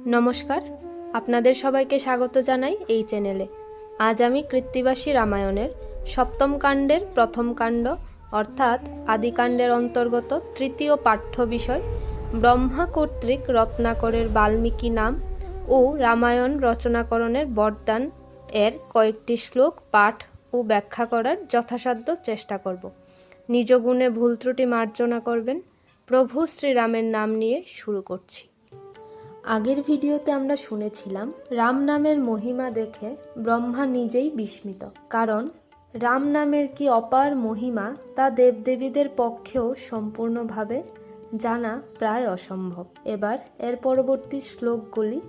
নমস্কার, আপনাদের সবাইকে স্বাগত জানাই এই চ্যানেলে। আজ আমি কৃত্তিবাসী রামায়ণের সপ্তম কাণ্ডের প্রথম কাণ্ড অর্থাৎ আদিকাণ্ডের অন্তর্গত তৃতীয় পাঠ্য বিষয় ব্রহ্মা কর্তৃক রত্নাকরের বাল্মীকি নাম ও রামায়ণ রচনাকরণের বরদান এর কয়েকটি শ্লোক পাঠ ও ব্যাখ্যা করার যথাসাধ্য চেষ্টা করব। নিজ গুণে ভুল ত্রুটি মার্জনা করবেন। প্রভু শ্রীরামের নাম নিয়ে শুরু করছি। আগের ভিডিওতে আমরা শুনেছিলাম রাম নামের মহিমা দেখে ব্রহ্মা নিজেই বিস্মিত, কারণ রাম নামের কি অপার মহিমা তা দেবদেবীদের পক্ষেও সম্পূর্ণভাবে জানা প্রায় অসম্ভব। এবার এর পরবর্তী শ্লোকগুলি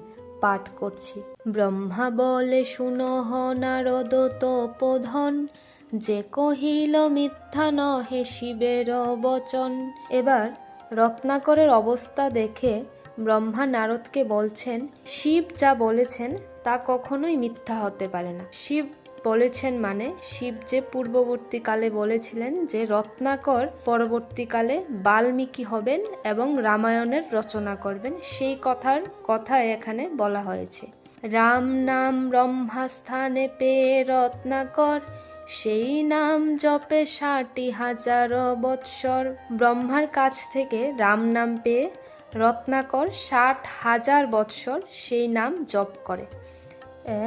পাঠ করছি। ব্রহ্মা বলে শুনহ নারদ তপোধন, যে কহিল মিথ্যা নহে শিবের বচন। এবার রত্নাকরের অবস্থা দেখে ব্রহ্মা নারদকে বলছেন, শিব যা বলেছেন তা কখনোই মিথ্যা হতে পারে না। শিব বলেছেন মানে শিব যে পূর্ববর্তীকালে বলেছিলেন যে রত্নাকর পরবর্তীকালে বাল্মীকি হবেন এবং রামায়ণের রচনা করবেন, সেই কথা এখানে বলা হয়েছে। রাম নাম ব্রহ্মাস্থানে পেয়ে রত্নাকর, সেই নাম জপে 60,000 বৎসর। ব্রহ্মার কাছ থেকে রাম নাম পেয়ে রত্নাকর 60,000 বৎসর সেই নাম জপ করে।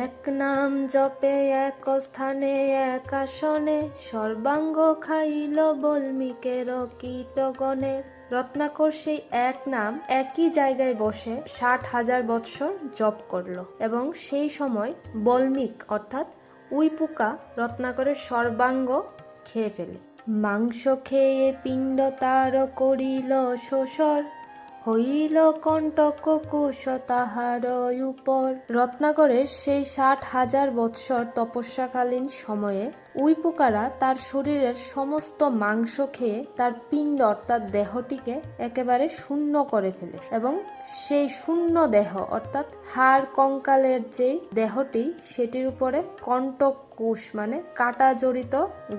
এক নাম জপে এক স্থানে এক আসনে, সর্বাঙ্গ খাইল বল্মীকের কীটগণে। রত্নাকর সেই এক নাম একই জায়গায় বসে 60,000 বৎসর জপ করলো এবং সেই সময় বল্মীক অর্থাৎ উই পোকা রত্নাকরের সর্বাঙ্গ খেয়ে ফেলে। মাংস খেয়ে পিণ্ড তার করিল শোষর, হইল কণ্টক কুশ তাহার উপর। রত্নাকরের সেই 60,000 বৎসর তপস্যাকালীন সময়ে উই পোকারা তার শরীরের সমস্ত মাংস খেয়ে তার পিণ্ড অর্থাৎ দেহটিকে একেবারে শূন্য করে ফেলে এবং সেই শূন্য দেহ অর্থাৎ হাড় কঙ্কালের যে দেহটি সেটির উপরে কণ্টক কুশ মানে কাটা জড়িত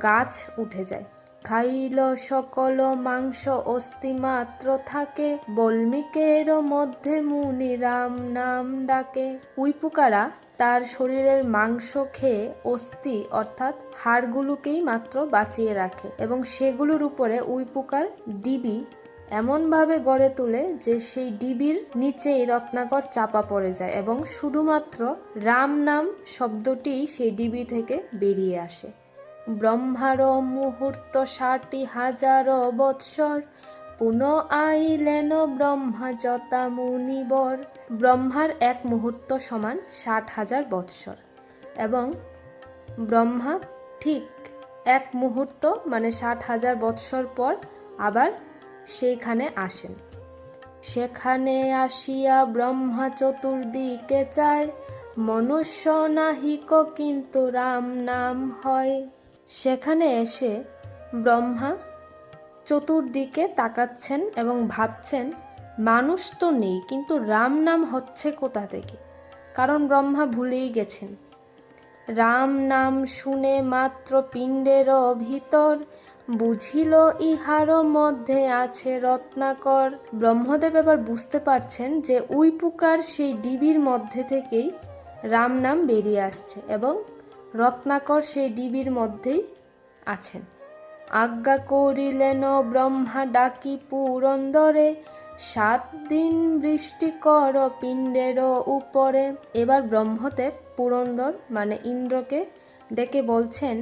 গাছ উঠে যায়। খাইল সকল মাংস অস্থি মাত্র থাকে, বল্মীকের মধ্যে মুনি রাম নাম ডাকে। উই পোকারা তার শরীরের মাংস খেয়ে অস্থি অর্থাৎ হাড়গুলোকেই মাত্র বাঁচিয়ে রাখে এবং সেগুলোর উপরে উই পোকার ডিবি এমনভাবে গড়ে তোলে যে সেই ডিবির নিচেই রত্নাকর চাপা পড়ে যায় এবং শুধুমাত্র রাম নাম শব্দটি সেই ডিবি থেকে বেরিয়ে আসে। ব্রহ্মার মুহূর্ত 60,000 বৎসর, পুনঃ আইলেন ব্রহ্মা যতা মুনিবর। ব্রহ্মার এক মুহূর্ত সমান 60,000 বৎসর এবং ব্রহ্মা ঠিক এক মুহূর্ত মানে 60,000 বৎসর পর আবার সেইখানে আসেন। সেখানে আসিয়া ব্রহ্মা চতুর্দিকে চায়, মনুষ্য নাহিক কিন্তু রাম নাম হয়। সেখানে এসে ব্রহ্মা চতুর্দিকে তাকাচ্ছেন এবং ভাবছেন মানুষ তো নেই, কিন্তু রাম নাম হচ্ছে কোথা থেকে, কারণ ব্রহ্মা ভুলেই গেছেন। রাম নাম শুনে মাত্র পিণ্ডের ভিতর, বুঝিল ইহার মধ্যে আছে রত্নাকর। ব্রহ্মদেব এবার বুঝতে পারছেন যে উই পোকার সেই ডিবির মধ্যে থেকেই রাম নাম বেরিয়ে আসছে এবং রত্নাকর সেই ডিবির মধ্যেই আছেন। আজ্ঞা করিলেন ব্রহ্মা ডাকি পুরন্দরে, 7 দিন বৃষ্টি কর পিণ্ডের উপরে। এবার ব্রহ্মদেব পুরন্দর মানে ইন্দ্রকে ডেকে বলছেন,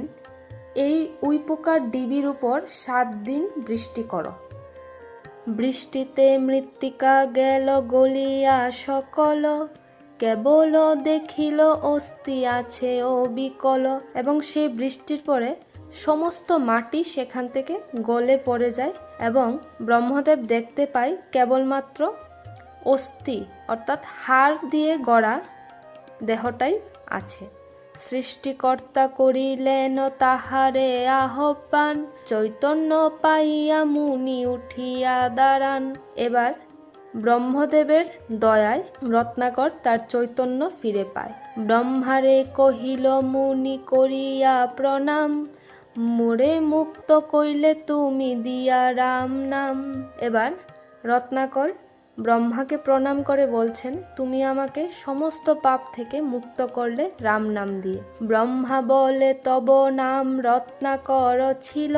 এই উই পোকার ডিবির উপর 7 দিন বৃষ্টি করো। বৃষ্টিতে মৃত্তিকা গেল গলিয়া সকল, কেবল দেখিল অস্থি আছে ও বিকল। এবং সেই বৃষ্টির পরে সমস্ত মাটি সেখান থেকে গলে পড়ে যায় এবং ব্রহ্মদেব দেখতে পায় কেবলমাত্র অস্থি অর্থাৎ হাড় দিয়ে গড়া দেহটাই আছে। সৃষ্টিকর্তা করিলেন তাহারে আহ্বান, চৈতন্য পাইয়া মুনি উঠিয়া দাঁড়ান। এবার ব্রহ্মদেবের দয়ায় রত্নাকর তার চৈতন্য ফিরে পায়। ব্রহ্মারে কহিল মুনি করিয়া প্রণাম, মোরে মুক্ত কইলে তুমি দিয়া রাম নাম। এবার রত্নাকর ব্রহ্মাকে প্রণাম করে বলছেন, তুমি আমাকে সমস্ত পাপ থেকে মুক্ত করলে রাম নাম দিয়ে। ব্রহ্মা বলে, তব নাম রত্নাকর ছিল,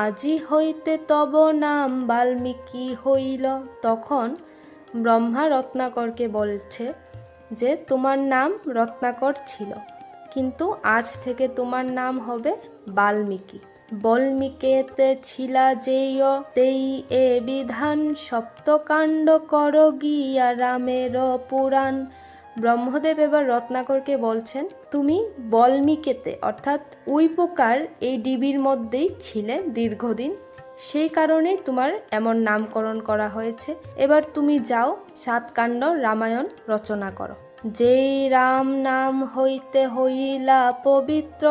আজি হইতে তব নাম বাল্মীকি হইল। তখন ব্রহ্মা রত্নাকরকে বলছে যে তোমার নাম রত্নাকর ছিল, কিন্তু আজ থেকে তোমার নাম হবে বাল্মীকি। বল্মীকেতে ছিলা যেয় তেই এ বিধান, সপ্তকাণ্ড কর গিয়া রামের পুরাণ। ব্রহ্মদেব এবার রত্নাকরকে বলছেন, তুমি বল্মীকেতে অর্থাৎ উই পোকার এই ডিবির মধ্যেই ছিলে দীর্ঘদিন, সেই কারণেই তোমার এমন নামকরণ করা হয়েছে। এবার তুমি যাও, 7 কাণ্ড রামায়ণ রচনা করো। যেই রাম নাম হইতে হইলা পবিত্র,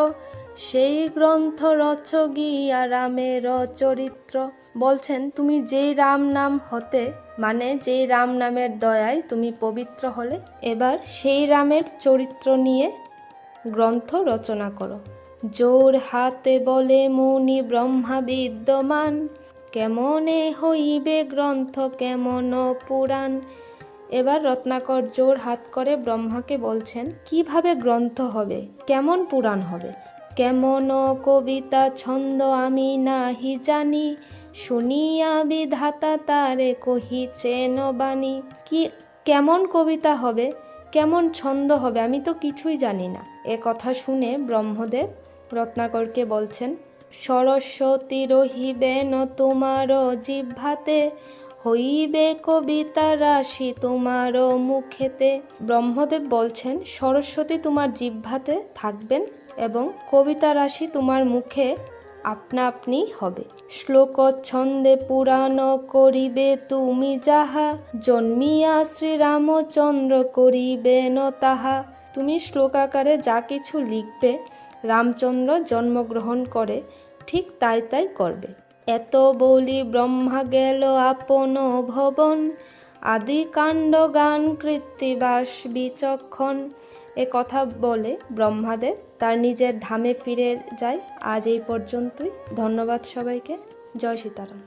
সেই গ্রন্থ রচ গিয়া রামের চরিত্র। বলছেন তুমি যেই রাম নাম হতে, মানে যেই রাম নামের দয়ায় তুমি পবিত্র হলে, এবার সেই রামের চরিত্র নিয়ে গ্রন্থ রচনা করো। জোর হাতে বলে মুনি ব্রহ্মা বিদ্যমান, কেমনে হইবে গ্রন্থ কেমন পুরাণ। এবার রত্নাকর জোর হাত করে ব্রহ্মাকে বলছেন, কিভাবে গ্রন্থ হবে, কেমন পুরাণ হবে। কেমন কবিতা ছন্দ আমি নাহি জানি, শুনিয়া বিধাতা তারে কহিছেন বাণী। কি কেমন কবিতা হবে, কেমন ছন্দ হবে, আমি তো কিছুই জানি না। এ কথা শুনে ব্রহ্মদেব রত্নাকরকে বলছেন, সরস্বতী রহিবেন তোমার জিহ্বাতে, হইবে কবিতা রাশি তোমার মুখেতে। ব্রহ্মদেব বলছেন সরস্বতী তোমার জিহ্বাতে থাকবেন এবং কবিতা রাশি তোমার মুখে আপনা আপনি হবে। শ্লোক ছন্দে পুরাণ করিবে তুমি যাহা, জন্মিয়া শ্রীরামচন্দ্র করিবেন তাহা। তুমি শ্লোক আকারে যা কিছু লিখবে, রামচন্দ্র জন্মগ্রহণ করে ঠিক তাই তাই করবে। এত বলি ব্রহ্মা গেল আপন ভবন, আদি কাণ্ড গান কৃত্তিবাস বিচক্ষণ। এ কথা বলে ব্রহ্মাদেব তার নিজের ধামে ফিরে যায়। আজ এই পর্যন্তই। ধন্যবাদ সবাইকে। জয় সীতারাম।